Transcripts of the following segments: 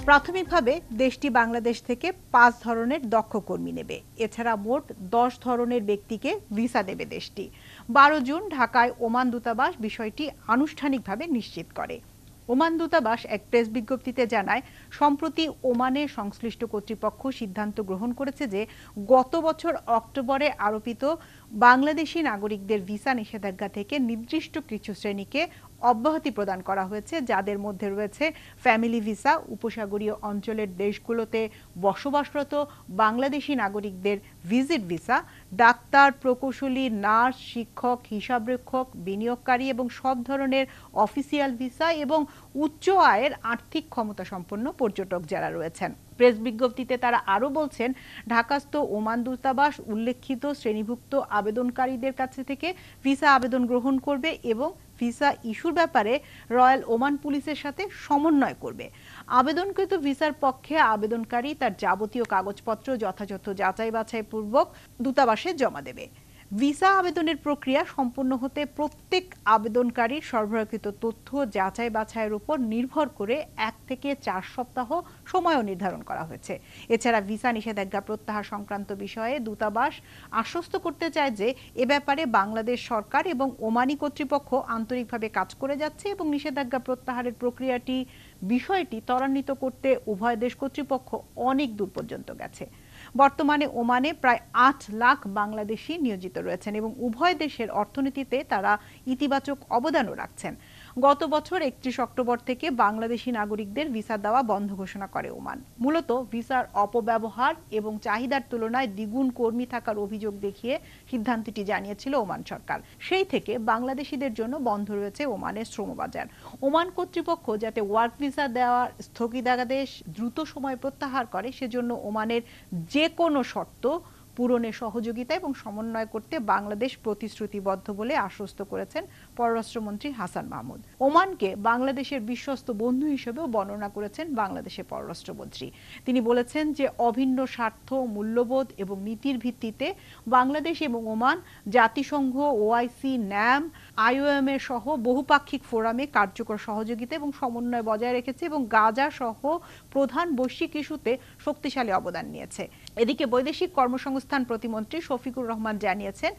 প্রাথমিকভাবে দেশটি বাংলাদেশ থেকে ৫ ধরনের দক্ষ কর্মী নেবে। এছাড়া মোট ১০ ধরনের ব্যক্তিকে ভিসা দেবে দেশটি। ১২ জুন ঢাকায় ওমান দূতাবাস বিষয়টি আনুষ্ঠানিকভাবে নিশ্চিত করে। ওমান দূতাবাস এক প্রেস বিজ্ঞপ্তিতে জানায়, সম্প্রতি ওমানের সংশ্লিষ্ট কর্তৃপক্ষ সিদ্ধান্ত গ্রহণ করেছে যে গত বছর অক্টোবরে আরোপিত বাংলাদেশি নাগরিকদের ভিসা নিষেধাজ্ঞা থেকে নির্দিষ্ট কিছু শ্রেণীকে অব্যাহতি প্রদান করা হয়েছে, যাদের মধ্যে রয়েছে ফ্যামিলি ভিসা, উপসাগরীয় অঞ্চলের দেশগুলোতে বসবাসরত বাংলাদেশি নাগরিকদের ভিজিট ভিসা, ডাক্তার, প্রকৌশলী, নার্স, শিক্ষক, হিসাবরক্ষক, বিনিয়োগকারী এবং সব ধরনের অফিসিয়াল ভিসা এবং উচ্চ আয়ের আর্থিক ক্ষমতা সম্পন্ন পর্যটক যারা রয়েছেন। প্রেস বিজ্ঞপ্তিতে তারা আরও বলছেন, ঢাকাস্থ ওমান দূতাবাস উল্লেখিত শ্রেণীভুক্ত আবেদনকারীদের কাছে থেকে ভিসা আবেদন গ্রহণ করবে এবং ভিসা ইস্যুর ব্যাপারে রয়্যাল ওমান পুলিশের সাথে সমন্বয় করবে। আবেদনকৃত ভিসার পক্ষে আবেদনকারী তার যাবতীয় কাগজপত্র যথাযথ যাচাই বাছাই পূর্বক দূতাবাসে জমা দেবে। ভিসা আবেদনের প্রক্রিয়া সম্পন্ন হতে প্রত্যেক আবেদনকারীর সরবরাহকৃত তথ্য যাচাই বাছাইয়ের উপর নির্ভর করে ১ থেকে ৪ সপ্তাহ সময়ও নির্ধারণ করা হয়েছে। এছাড়া ভিসা নিষেধাজ্ঞা প্রত্যাহার সংক্রান্ত বিষয়ে দূতাবাস আশ্বস্ত করতে চায় যে এ ব্যাপারে বাংলাদেশ সরকার এবং ওমানি কর্তৃপক্ষ আন্তরিকভাবে কাজ করে যাচ্ছে এবং নিষেধাজ্ঞা প্রত্যাহারের বিষয়টি ত্বরান্বিত করতে উভয় দেশ কর্তৃপক্ষ অনেক দূর পর্যন্ত গেছে। বর্তমানে ওমানে প্রায় ৮ লাখ বাংলাদেশি নিয়োজিত রয়েছেন এবং উভয় দেশের অর্থনীতিতে তারা ইতিবাচক অবদানও রাখছেন। গত বছর ৩১ অক্টোবর থেকে বাংলাদেশি নাগরিকদের ভিসা দেওয়া বন্ধ ঘোষণা করে ওমান। মূলত ভিসার অপব্যবহার এবং চাহিদার তুলনায় দ্বিগুণ কর্মী থাকার অভিযোগ দেখিয়ে সিদ্ধান্তটি জানিয়েছিল ওমান সরকার। সেই থেকে বাংলাদেশিদের জন্য বন্ধ রয়েছে ওমানের শ্রমবাজার। ওমান কর্তৃপক্ষ যাতে ওয়ার্ক ভিসা দেওয়ার স্থগিতাদেশ দ্রুত সময় প্রত্যাহার করে, সেজন্য ওমানের যে কোনো শর্ত পূরণে সহযোগিতা এবং সমন্বয় করতে বাংলাদেশ প্রতিশ্রুতিবদ্ধ বলে আশ্বস্ত করেছেন পররাষ্ট্রমন্ত্রী হাসান মাহমুদ। ওমানকে বাংলাদেশের বিশ্বস্ত বন্ধু হিসেবেও বর্ণনা করেছেন বাংলাদেশের পররাষ্ট্রমন্ত্রী। তিনি বলেছেন যে অভিন্ন স্বার্থ, মূল্যবোধ এবং নীতির ভিত্তিতে বাংলাদেশ এবং ওমান জাতিসংঘ, ওআইসি, ন্যাম, আইওএম এর সহ বহুপাক্ষিক ফোরামে কার্যকর সহযোগিতা এবং সমন্বয় বজায় রেখেছে এবং গাজা সহ প্রধান বৈশ্বিক ইস্যুতে শক্তিশালী অবদান নিয়েছে। এদিকে বৈদেশিক কর্মসংস্থান প্রতিমন্ত্রী শফিকুর রহমান জানিয়েছেন,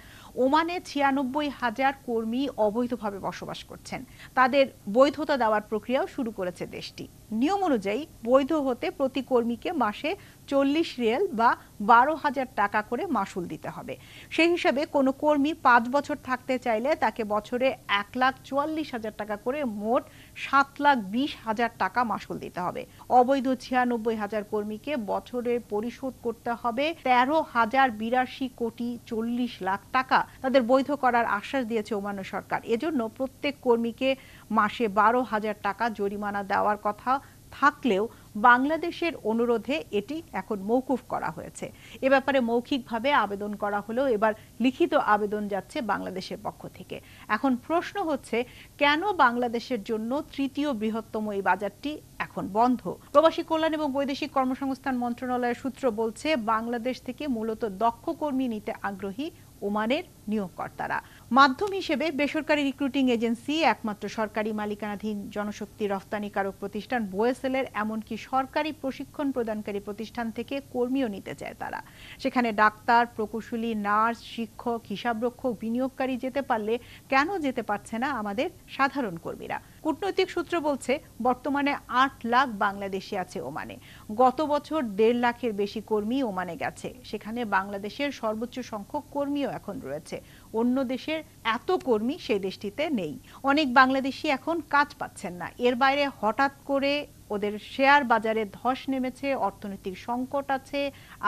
ওমানে ৯৬,০০০ কর্মী অবৈধভাবে বসবাস করছেন। তাদের বৈধতা দেওয়ার প্রক্রিয়াও শুরু করেছে দেশটি। নিয়ম অনুযায়ী বৈধ হতে প্রতি কর্মীকে মাসে ৪০ রিয়াল বা ১২,০০০ টাকা করে মাশুল দিতে হবে। সেই হিসাবে কোনো কর্মী ৫ বছর থাকতে চাইলে তাকে বছরে ১,৪৪,০০০ টাকা করে মোট ৭,২০,০০০ টাকা মাশুল দিতে হবে। অবৈধ ৯৬,০০০ কর্মীকে বছরে পরিশোধ করতে হবে ১৩,০৮২ কোটি ৪০ লাখ টাকা। তাদের বৈধ করার আশ্বাস দিয়েছে ওমান সরকার। এজন্য প্রত্যেক কর্মীকে মাসে ১২,০০০ টাকা জরিমানা দেওয়ার কথা থাকলেও বাংলাদেশের অনুরোধে এটি এখন মওকুফ করা হয়েছে। এ ব্যাপারে মৌখিকভাবে আবেদন করা হলেও এবার লিখিত আবেদন যাচ্ছে বাংলাদেশের পক্ষ থেকে। এখন প্রশ্ন হচ্ছে, কেন বাংলাদেশের জন্য তৃতীয় বৃহত্তম এই বাজারটি এখন বন্ধ? প্রবাসী কল্যাণ এবং বৈদেশিক কর্মসংস্থান মন্ত্রণালয়ের সূত্র বলছে, বাংলাদেশ থেকে মূলত দক্ষ কর্মী নিতে আগ্রহী ওমানের নিয়োগকর্তারা। মাধ্যম হিসেবে বেসরকারি রিক্রুটিং এজেন্সি, একমাত্র সরকারি মালিকানাধীন জনশক্তি রফতানিকারক প্রতিষ্ঠান বোয়েসেলের এমনকি সরকারি প্রশিক্ষণ প্রদানকারী প্রতিষ্ঠান থেকে কর্মীও নিতে চায় তারা। সেখানে ডাক্তার, প্রকৌশলী, নার্স, শিক্ষক, হিসাবরক্ষক, বিনিয়োগকারী যেতে পারলে কেন যেতে পারছে না আমাদের সাধারণ কর্মীরা? কূটনৈতিক সূত্র বলছে, বর্তমানে ৮ লাখ বাংলাদেশি আছে ওমানে। গত বছর ১.৫ লাখের বেশি কর্মী ওমানে গেছে। সেখানে বাংলাদেশের সর্বোচ্চ সংখ্যক কর্মীও এখন রয়েছে। অন্য দেশের এত কর্মী সেই দেশটিতে নেই। অনেক বাংলাদেশি এখন কাজ পাচ্ছেন না। এর বাইরে হঠাৎ করে ওদের শেয়ার বাজারে ধস নেমেছে, অর্থনৈতিক সংকট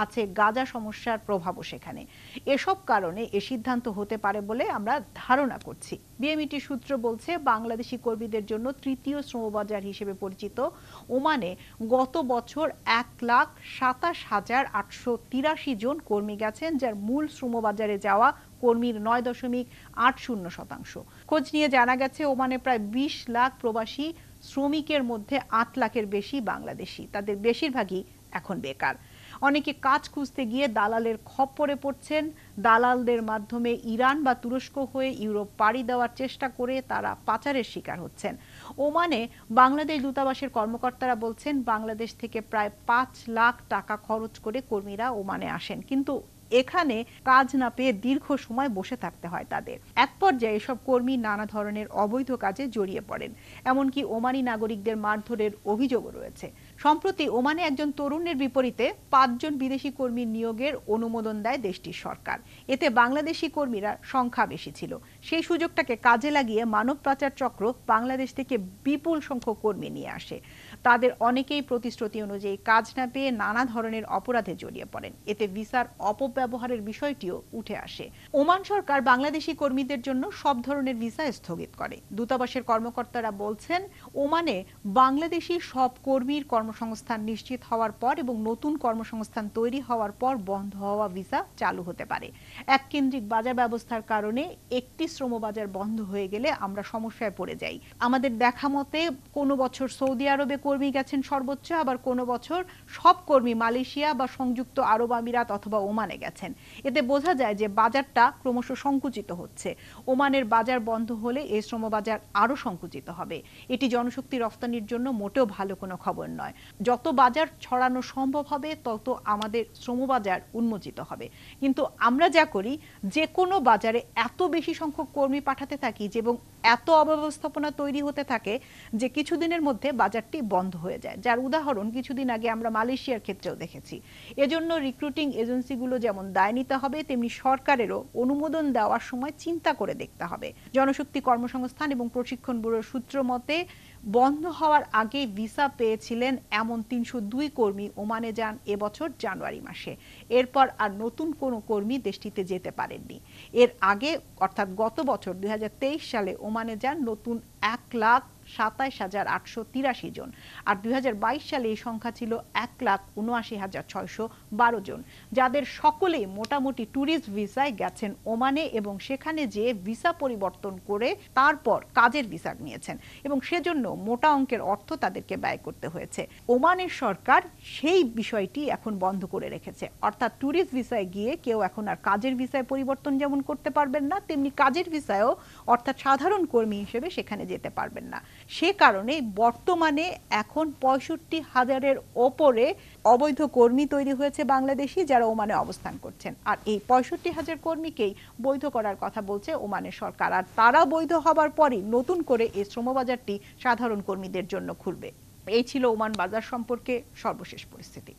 আছে গাজা সমস্যার প্রভাবও সেখানে। এসব কারণে এ সিদ্ধান্ত হতে পারে বলে আমরা ধারণা করছি। বিএমইটি সূত্র বলছে, বাংলাদেশি কর্মীদের জন্য তৃতীয় শ্রমবাজার হিসেবে পরিচিত ওমানে গত বছর ১,২৭,৮৮৩ জন কর্মী গেছেন, যার মূল শ্রমবাজারে যাওয়া কর্মীর ৯.৮০%। খোঁজ নিয়ে জানা গেছে, ওমানে প্রায় ২০ লাখ প্রবাসী শ্রমিকের মধ্যে ৮ লাখের বেশি বাংলাদেশি। তাদের বেশিরভাগই এখন বেকার। অনেকে কাজ খুঁজতে গিয়ে দালালের খপ্পরে পড়ছেন। দালালদের মাধ্যমে ইরান বা তুরস্ক হয়ে ইউরোপ পাড়ি দেওয়ার চেষ্টা করে তারা পাচারের শিকার হচ্ছেন। ওমানে বাংলাদেশ দূতাবাসের কর্মকর্তারা বলছেন, বাংলাদেশ থেকে প্রায় ৫ লাখ টাকা খরচ করে কর্মীরা ওমানে আসেন, কিন্তু এখানে কাজ না পেয়ে দীর্ঘ সময় বসে থাকতে হয় তাদের। এক পর্যায়ে এসব কর্মী নানা ধরনের অবৈধ কাজে জড়িয়ে পড়েন, এমনকি ওমানি নাগরিকদের মারধরের অভিযোগও রয়েছে। সম্প্রতি ওমানে একজন তরুণের বিপরীতে ৫ জন বিদেশি কর্মী নিয়োগের অনুমোদন দেয় দেশটির সরকার। এতে বাংলাদেশি কর্মীরা সংখ্যা বেশি ছিল। সেই সুযোগটাকে কাজে লাগিয়ে মানব পাচার চক্র বাংলাদেশ থেকে বিপুল সংখ্যক কর্মী নিয়ে আসে। তাদের অনেকেই প্রতিশ্রুতি অনুযায়ী কাজ না পেয়ে নানা ধরনের অপরাধে জড়িয়ে পড়েন। এতে ভিসার অপব্যবহারের বিষয়টিও উঠে আসে। ওমান সরকার বাংলাদেশি কর্মীদের জন্য সব ধরনের ভিসা স্থগিত করে। দূতাবাসের কর্মকর্তারা বলছেন, ওমানে বাংলাদেশি সব কর্মীর কর্মসংস্থান নিশ্চিত হওয়ার পর এবং নতুন কর্মসংস্থান তৈরি হওয়ার পর বন্ধ হওয়া ভিসা চালু হতে পারে। এক কেন্দ্রিক বাজার ব্যবস্থার কারণে একটি শ্রমবাজার বন্ধ হয়ে গেলে আমরা সমস্যায় পড়ে যাই। আমাদের দেখা মতে কোনো বছর সৌদি আরবে কর্মী গেছেন সর্বোচ্চ, আবার কোনো বছর সব কর্মী মালয়েশিয়া বা সংযুক্ত আরব আমিরাত অথবা ওমানে গেছেন। এতে বোঝা যায় যে বাজারটা ক্রমশ সংকুচিত হচ্ছে। ওমানের বাজার বন্ধ হলে এই শ্রমবাজার আরো সংকুচিত হবে। এটি জনশক্তি রফতানির জন্য মোটেও ভালো কোনো খবর নয়। যত বাজার ছড়ানো সম্ভব হবে তত আমাদের শ্রমবাজার উন্মোচিত হবে। কিন্তু আমরা যা করি, যে কোনো বাজারে এত বেশি সংখ্যক কর্মী পাঠাতে থাকি এবং এত অব্যবস্থাপনা তৈরি হতে থাকে যে কিছুদিনের মধ্যে বাজারটি বন্ধ হয়ে যায়, যার উদাহরণ কিছুদিন আগে আমরা মালয়েশিয়ার ক্ষেত্রেও দেখেছি। এজন্য রিক্রুটিং এজেন্সিগুলো যেমন দায় নিতে হবে, তেমনি সরকারেরও অনুমোদন দেওয়ার সময় চিন্তা করে দেখতে হবে। জনশক্তি কর্মসংস্থান এবং প্রশিক্ষণ ব্যুরোর সূত্র মতে বন্ধ হওয়ার আগে ভিসা পেয়েছিলেন এমন ৩০২ কর্মী ওমানে যান এবছর জানুয়ারি মাসে। এরপর আর নতুন কোনো কর্মী দেশটিতে যেতে পারেননি। এর আগে অর্থাৎ গত বছর ২০২৩ সালে ওমানে যান নতুন ১,২৭,৮৮৩ জন, আর ২০২২ সালে এই সংখ্যা ছিল ১,৭৯,৬১২ জন, যাদের সকলেই মোটামুটি ট্যুরিস্ট ভিসায় গেছেন ওমানে এবং সেখানে যেয়ে ভিসা পরিবর্তন করে তারপর কাজের ভিসা নিয়েছেন এবং সেজন্য মোটা অঙ্কের অর্থ তাদেরকে ব্যয় করতে হয়েছে। ওমানের সরকার সেই বিষয়টি এখন বন্ধ করে রেখেছে, অর্থাৎ ট্যুরিস্ট ভিসায় গিয়ে কেউ এখন আর কাজের ভিসায় পরিবর্তন যেমন করতে পারবেন না, তেমনি কাজের ভিসায়ও অর্থাৎ সাধারণ কর্মী হিসেবে সেখানে যেতে পারবেন না। সে কারণে বর্তমানে এখন ৬৫,০০০-এর ওপরে অবৈধ কর্মী তৈরি হয়েছে বাংলাদেশি, যারা ওমানে অবস্থান করছেন। আর এই ৬৫,০০০ কর্মীকেই বৈধ করার কথা বলছে ওমানের সরকার, আর তারা বৈধ হবার পরই নতুন করে এই শ্রমবাজারটি সাধারণ কর্মীদের জন্য খুলবে। এই ছিল ওমান বাজার সম্পর্কে সর্বশেষ পরিস্থিতি।